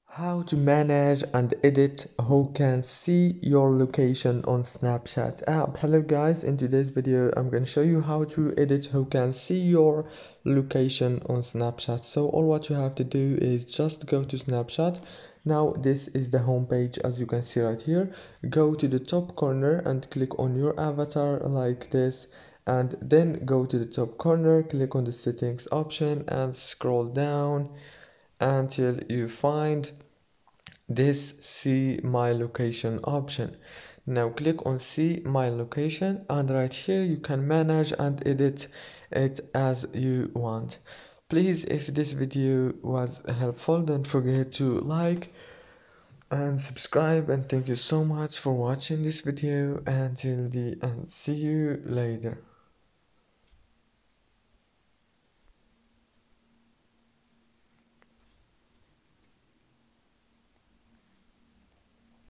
How to manage and edit who can see your location on Snapchat app. Hello guys, in today's video I'm going to show you how to edit who can see your location on Snapchat. So all what you have to do is just go to Snapchat. Now this is the home page, as you can see right here. Go to the top corner and click on your avatar like this, and then go to the top corner, click on the settings option and scroll down until you find this see my location option. Now click on see my location, and right here you can manage and edit it as you want. Please, if this video was helpful, don't forget to like and subscribe, and thank you so much for watching this video until the end. See you later.